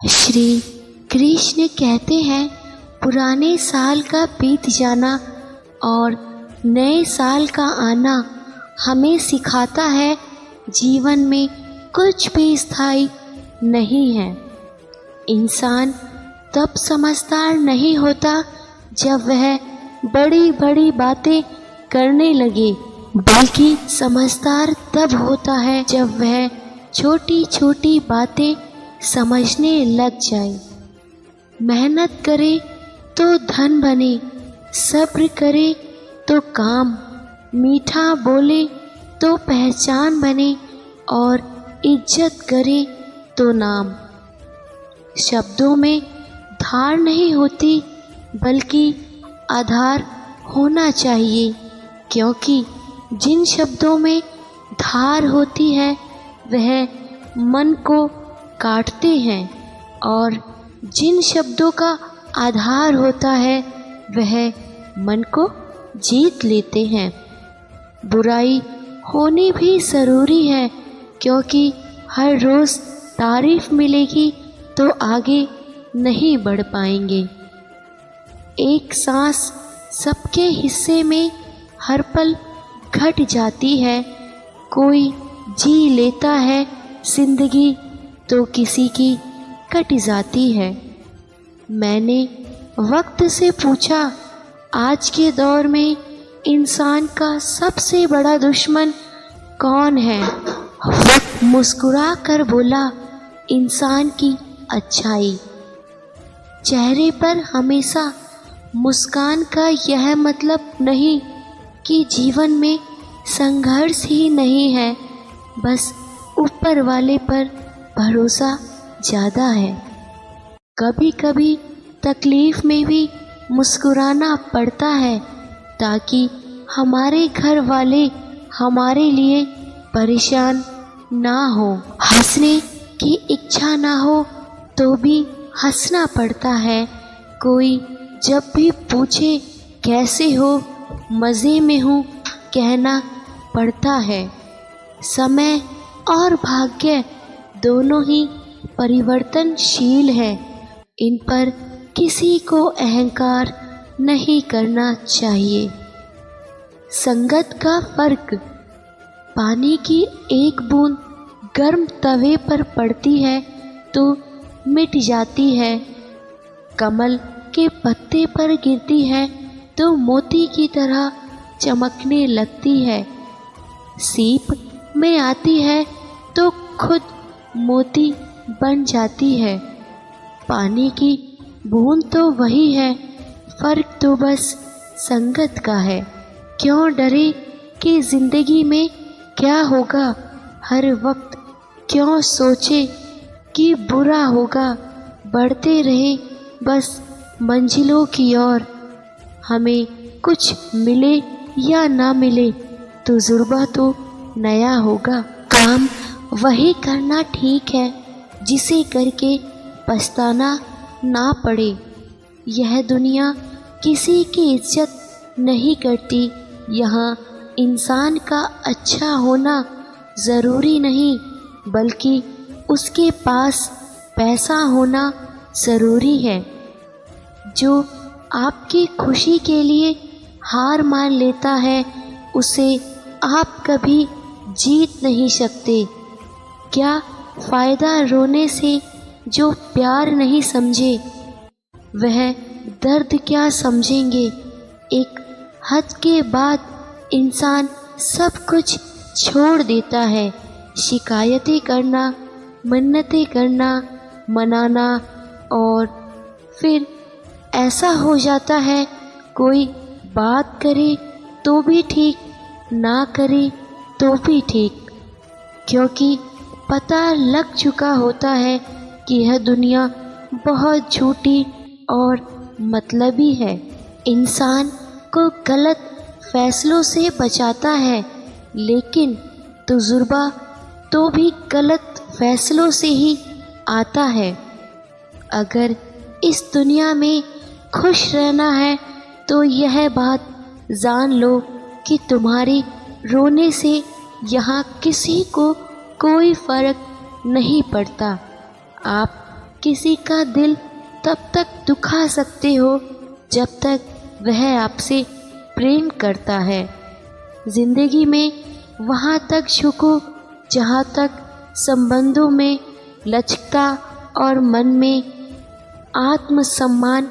श्री कृष्ण कहते हैं, पुराने साल का बीत जाना और नए साल का आना हमें सिखाता है जीवन में कुछ भी स्थायी नहीं है। इंसान तब समझदार नहीं होता जब वह बड़ी बड़ी बातें करने लगे, बल्कि समझदार तब होता है जब वह छोटी छोटी बातें समझने लग जाए। मेहनत करे तो धन बने, सब्र करे तो काम, मीठा बोले तो पहचान बने और इज्जत करे तो नाम। शब्दों में धार नहीं होती, बल्कि आधार होना चाहिए, क्योंकि जिन शब्दों में धार होती है वह मन को काटते हैं और जिन शब्दों का आधार होता है वह मन को जीत लेते हैं। बुराई होनी भी ज़रूरी है, क्योंकि हर रोज़ तारीफ मिलेगी तो आगे नहीं बढ़ पाएंगे। एक सांस सबके हिस्से में हर पल घट जाती है। कोई जी लेता है जिंदगी तो किसी की कट जाती है। मैंने वक्त से पूछा, आज के दौर में इंसान का सबसे बड़ा दुश्मन कौन है? वक्त मुस्कुरा कर बोला, इंसान की अच्छाई। चेहरे पर हमेशा मुस्कान का यह मतलब नहीं कि जीवन में संघर्ष ही नहीं है, बस ऊपर वाले पर भरोसा ज़्यादा है। कभी कभी तकलीफ़ में भी मुस्कुराना पड़ता है, ताकि हमारे घर वाले हमारे लिए परेशान ना हो। हंसने की इच्छा ना हो तो भी हंसना पड़ता है। कोई जब भी पूछे कैसे हो, मज़े में हूँ कहना पड़ता है। समय और भाग्य दोनों ही परिवर्तनशील है, इन पर किसी को अहंकार नहीं करना चाहिए। संगत का फर्क। पानी की एक बूंद गर्म तवे पर पड़ती है तो मिट जाती है, कमल के पत्ते पर गिरती है तो मोती की तरह चमकने लगती है। सीप में आती है तो खुद मोती बन जाती है। पानी की बूंद तो वही है, फर्क तो बस संगत का है। क्यों डरे कि जिंदगी में क्या होगा, हर वक्त क्यों सोचे कि बुरा होगा। बढ़ते रहे बस मंजिलों की ओर, हमें कुछ मिले या ना मिले तजुर्बा तो नया होगा। काम वही करना ठीक है जिसे करके पछताना ना पड़े। यह दुनिया किसी की इज्जत नहीं करती। यहाँ इंसान का अच्छा होना ज़रूरी नहीं, बल्कि उसके पास पैसा होना ज़रूरी है। जो आपकी खुशी के लिए हार मान लेता है, उसे आप कभी जीत नहीं सकते। क्या फ़ायदा रोने से जो प्यार नहीं समझे, वह दर्द क्या समझेंगे। एक हद के बाद इंसान सब कुछ छोड़ देता है। शिकायतें करना, मिन्नतें करना, मनाना, और फिर ऐसा हो जाता है कोई बात करे तो भी ठीक, ना करे तो भी ठीक, क्योंकि पता लग चुका होता है कि यह दुनिया बहुत झूठी और मतलबी है। इंसान को गलत फैसलों से बचाता है, लेकिन तजुर्बा तो भी गलत फैसलों से ही आता है। अगर इस दुनिया में खुश रहना है तो यह बात जान लो कि तुम्हारे रोने से यहाँ किसी को कोई फ़र्क नहीं पड़ता। आप किसी का दिल तब तक दुखा सकते हो जब तक वह आपसे प्रेम करता है। जिंदगी में वहाँ तक झुको जहाँ तक संबंधों में लचकता और मन में आत्मसम्मान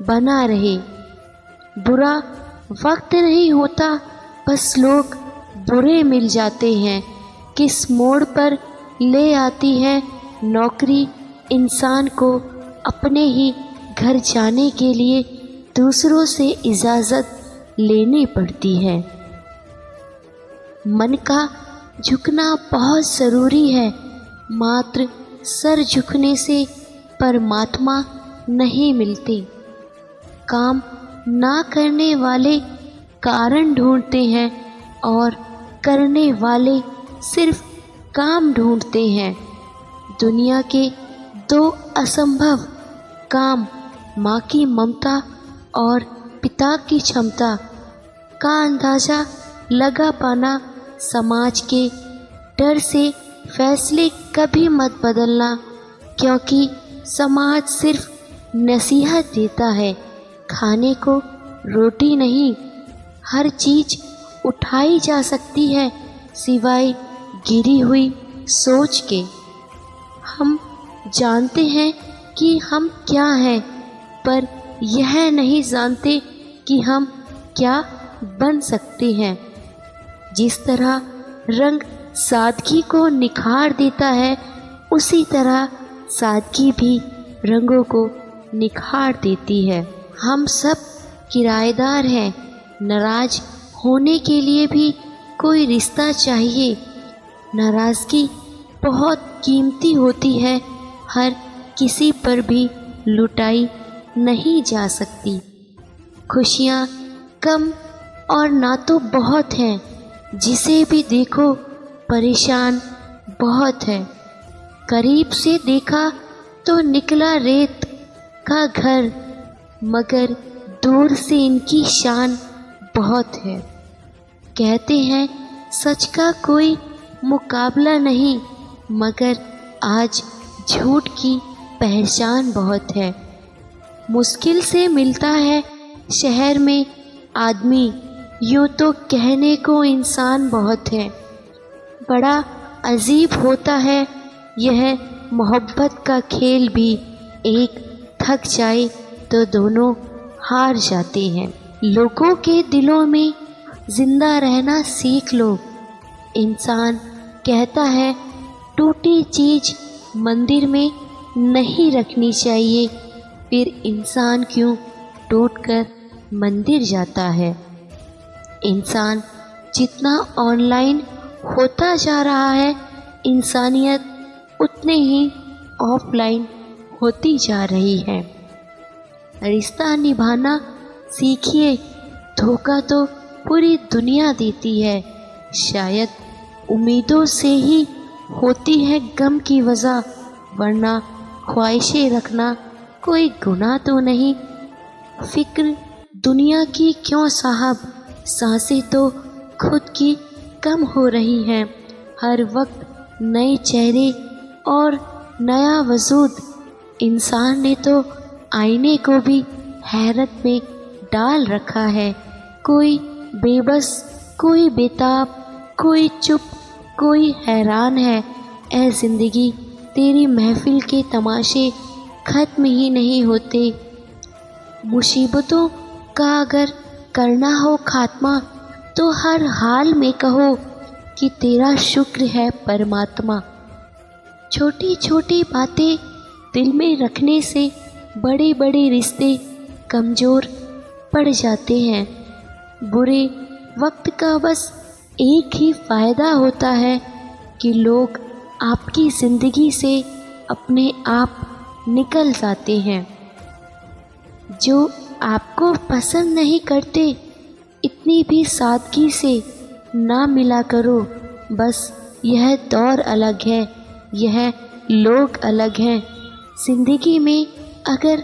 बना रहे। बुरा वक्त नहीं होता, बस लोग बुरे मिल जाते हैं। किस मोड़ पर ले आती है नौकरी इंसान को अपने ही घर जाने के लिए दूसरों से इजाज़त लेनी पड़ती है। मन का झुकना बहुत ज़रूरी है, मात्र सर झुकने से परमात्मा नहीं मिलते। काम ना करने वाले कारण ढूंढते हैं और करने वाले सिर्फ काम ढूंढते हैं। दुनिया के दो असंभव काम, माँ की ममता और पिता की क्षमता का अंदाज़ा लगा पाना। समाज के डर से फैसले कभी मत बदलना, क्योंकि समाज सिर्फ नसीहत देता है, खाने को रोटी नहीं। हर चीज़ उठाई जा सकती है सिवाय गिरी हुई सोच के। हम जानते हैं कि हम क्या हैं, पर यह नहीं जानते कि हम क्या बन सकते हैं। जिस तरह रंग सादगी को निखार देता है, उसी तरह सादगी भी रंगों को निखार देती है। हम सब किराएदार हैं, नाराज होने के लिए भी कोई रिश्ता चाहिए। नाराज़गी बहुत कीमती होती है, हर किसी पर भी लुटाई नहीं जा सकती। खुशियाँ कम और ना तो बहुत हैं, जिसे भी देखो परेशान बहुत है। करीब से देखा तो निकला रेत का घर, मगर दूर से इनकी शान बहुत है। कहते हैं सच का कोई मुकाबला नहीं, मगर आज झूठ की पहचान बहुत है। मुश्किल से मिलता है शहर में आदमी, यूँ तो कहने को इंसान बहुत है। बड़ा अजीब होता है यह मोहब्बत का खेल भी, एक थक जाए तो दोनों हार जाते हैं। लोगों के दिलों में जिंदा रहना सीख लो। इंसान कहता है टूटी चीज़ मंदिर में नहीं रखनी चाहिए, फिर इंसान क्यों टूटकर मंदिर जाता है। इंसान जितना ऑनलाइन होता जा रहा है, इंसानियत उतने ही ऑफलाइन होती जा रही है। रिश्ता निभाना सीखिए, धोखा तो पूरी दुनिया देती है। शायद उम्मीदों से ही होती है गम की वजह, वरना ख्वाहिशें रखना कोई गुनाह तो नहीं। फिक्र दुनिया की क्यों साहब, सांसें तो खुद की कम हो रही हैं। हर वक्त नए चेहरे और नया वजूद। इंसान ने तो आईने को भी हैरत में डाल रखा है। कोई बेबस, कोई बेताब, कोई चुप, कोई हैरान है। ऐ ज़िंदगी, तेरी महफिल के तमाशे ख़त्म ही नहीं होते। मुसीबतों का अगर करना हो खात्मा, तो हर हाल में कहो कि तेरा शुक्र है परमात्मा। छोटी छोटी बातें दिल में रखने से बड़े बड़े रिश्ते कमज़ोर पड़ जाते हैं। बुरे वक्त का बस एक ही फ़ायदा होता है कि लोग आपकी ज़िंदगी से अपने आप निकल जाते हैं। जो आपको पसंद नहीं करते, इतनी भी सादगी से ना मिला करो। बस यह दौर अलग है, यह लोग अलग हैं। ज़िंदगी में अगर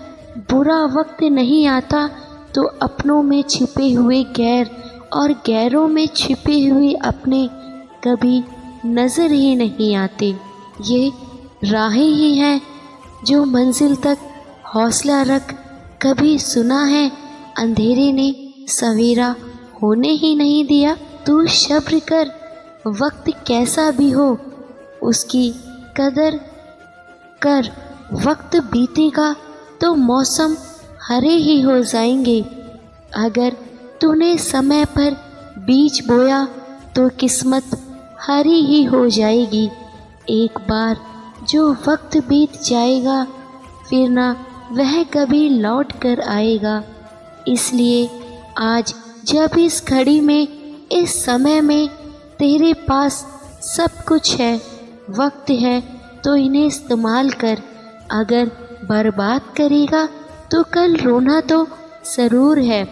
बुरा वक्त नहीं आता, तो अपनों में छिपे हुए गैर और गैरों में छिपे हुए अपने कभी नज़र ही नहीं आते। ये राहें ही हैं जो मंजिल तक हौसला रख। कभी सुना है अंधेरे ने सवेरा होने ही नहीं दिया। तू सब्र कर, वक्त कैसा भी हो उसकी कदर कर। वक्त बीतेगा तो मौसम हरे ही हो जाएंगे। अगर तूने समय पर बीज बोया तो किस्मत हरी ही हो जाएगी। एक बार जो वक्त बीत जाएगा फिर ना वह कभी लौट कर आएगा। इसलिए आज जब इस घड़ी में, इस समय में तेरे पास सब कुछ है, वक्त है, तो इन्हें इस्तेमाल कर। अगर बर्बाद करेगा तो कल रोना तो ज़रूर है।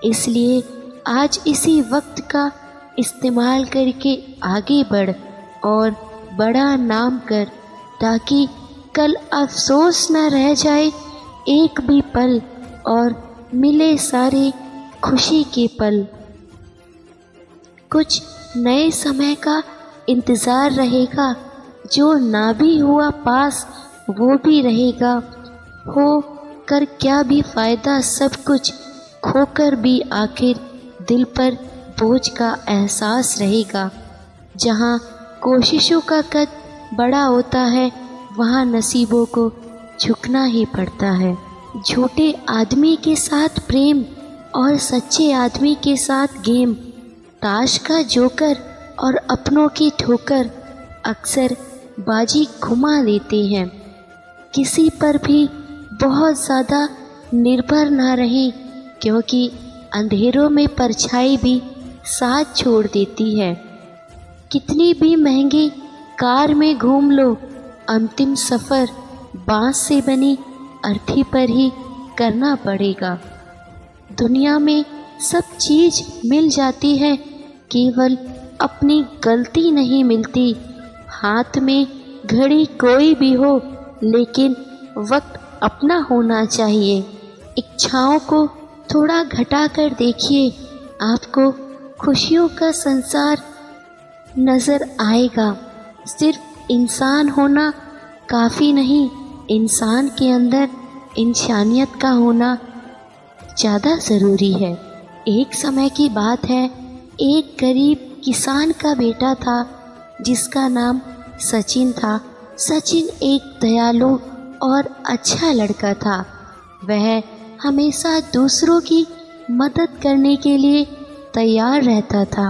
इसलिए आज इसी वक्त का इस्तेमाल करके आगे बढ़ और बड़ा नाम कर, ताकि कल अफसोस न रह जाए एक भी पल और मिले सारे खुशी के पल। कुछ नए समय का इंतज़ार रहेगा, जो ना भी हुआ पास वो भी रहेगा। हो कर क्या भी फ़ायदा, सब कुछ खोकर भी आखिर दिल पर बोझ का एहसास रहेगा। जहाँ कोशिशों का कद बड़ा होता है वहाँ नसीबों को झुकना ही पड़ता है। झूठे आदमी के साथ प्रेम और सच्चे आदमी के साथ गेम, ताश का जोकर और अपनों की ठोकर अक्सर बाजी घुमा देते हैं। किसी पर भी बहुत ज़्यादा निर्भर ना रहें, क्योंकि अंधेरों में परछाई भी साथ छोड़ देती है। कितनी भी महंगी कार में घूम लो, अंतिम सफ़र बांस से बनी अर्थी पर ही करना पड़ेगा। दुनिया में सब चीज़ मिल जाती है, केवल अपनी गलती नहीं मिलती। हाथ में घड़ी कोई भी हो, लेकिन वक्त अपना होना चाहिए। इच्छाओं को थोड़ा घटा कर देखिए, आपको खुशियों का संसार नज़र आएगा। सिर्फ इंसान होना काफ़ी नहीं, इंसान के अंदर इंसानियत का होना ज़्यादा ज़रूरी है। एक समय की बात है, एक गरीब किसान का बेटा था जिसका नाम सचिन था। सचिन एक दयालु और अच्छा लड़का था। वह हमेशा दूसरों की मदद करने के लिए तैयार रहता था।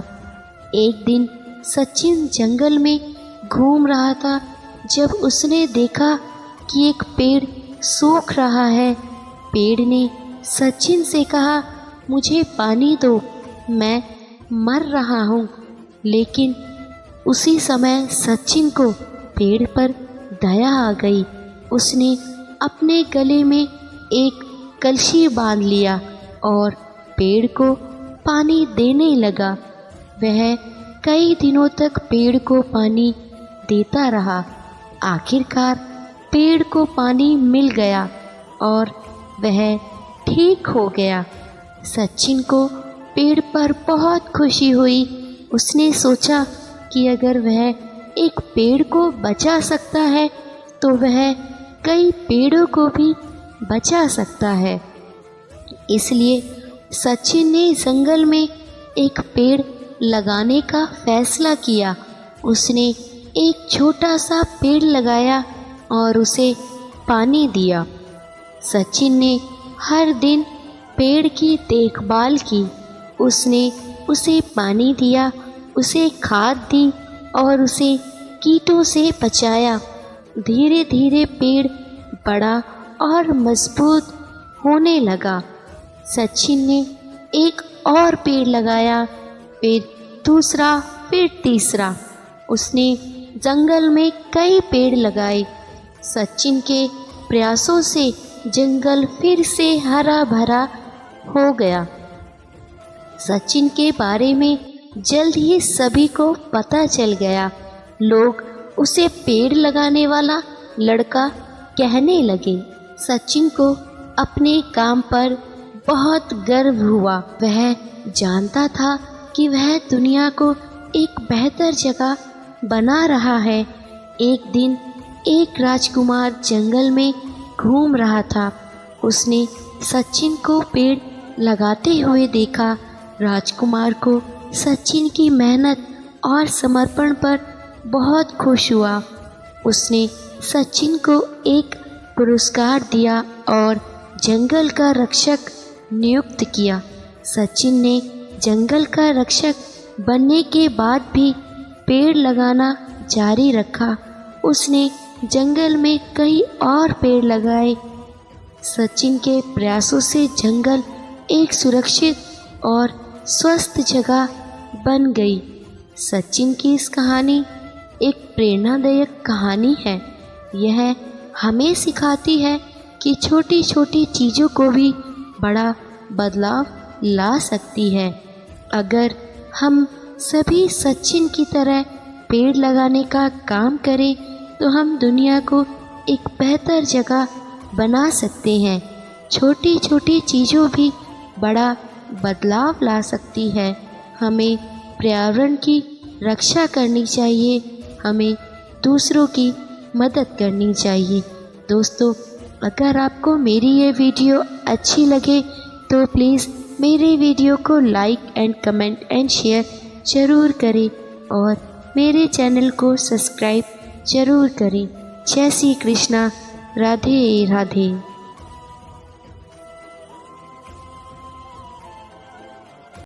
एक दिन सचिन जंगल में घूम रहा था जब उसने देखा कि एक पेड़ सूख रहा है। पेड़ ने सचिन से कहा, मुझे पानी दो, मैं मर रहा हूँ। लेकिन उसी समय सचिन को पेड़ पर दया आ गई। उसने अपने गले में एक कलशी बांध लिया और पेड़ को पानी देने लगा। वह कई दिनों तक पेड़ को पानी देता रहा। आखिरकार पेड़ को पानी मिल गया और वह ठीक हो गया। सचिन को पेड़ पर बहुत खुशी हुई। उसने सोचा कि अगर वह एक पेड़ को बचा सकता है तो वह कई पेड़ों को भी बचा सकता है। इसलिए सचिन ने जंगल में एक पेड़ लगाने का फैसला किया। उसने एक छोटा सा पेड़ लगाया और उसे पानी दिया। सचिन ने हर दिन पेड़ की देखभाल की। उसने उसे पानी दिया, उसे खाद दी और उसे कीटों से बचाया। धीरे धीरे पेड़ बड़ा और मजबूत होने लगा। सचिन ने एक और पेड़ लगाया, फिर दूसरा, फिर तीसरा। उसने जंगल में कई पेड़ लगाए। सचिन के प्रयासों से जंगल फिर से हरा भरा हो गया। सचिन के बारे में जल्द ही सभी को पता चल गया। लोग उसे पेड़ लगाने वाला लड़का कहने लगे। सचिन को अपने काम पर बहुत गर्व हुआ। वह जानता था कि वह दुनिया को एक बेहतर जगह बना रहा है। एक दिन एक राजकुमार जंगल में घूम रहा था। उसने सचिन को पेड़ लगाते हुए देखा। राजकुमार को सचिन की मेहनत और समर्पण पर बहुत खुश हुआ। उसने सचिन को एक पुरस्कार दिया और जंगल का रक्षक नियुक्त किया। सचिन ने जंगल का रक्षक बनने के बाद भी पेड़ लगाना जारी रखा। उसने जंगल में कई और पेड़ लगाए। सचिन के प्रयासों से जंगल एक सुरक्षित और स्वस्थ जगह बन गई। सचिन की इस कहानी एक प्रेरणादायक कहानी है। यह हमें सिखाती है कि छोटी छोटी चीज़ों को भी बड़ा बदलाव ला सकती है। अगर हम सभी सचिन की तरह पेड़ लगाने का काम करें तो हम दुनिया को एक बेहतर जगह बना सकते हैं। छोटी छोटी चीज़ों भी बड़ा बदलाव ला सकती है। हमें पर्यावरण की रक्षा करनी चाहिए। हमें दूसरों की मदद करनी चाहिए। दोस्तों, अगर आपको मेरी ये वीडियो अच्छी लगे तो प्लीज़ मेरे वीडियो को like and comment and share ज़रूर करें और मेरे चैनल को सब्सक्राइब ज़रूर करें। जय श्री कृष्णा। राधे राधे।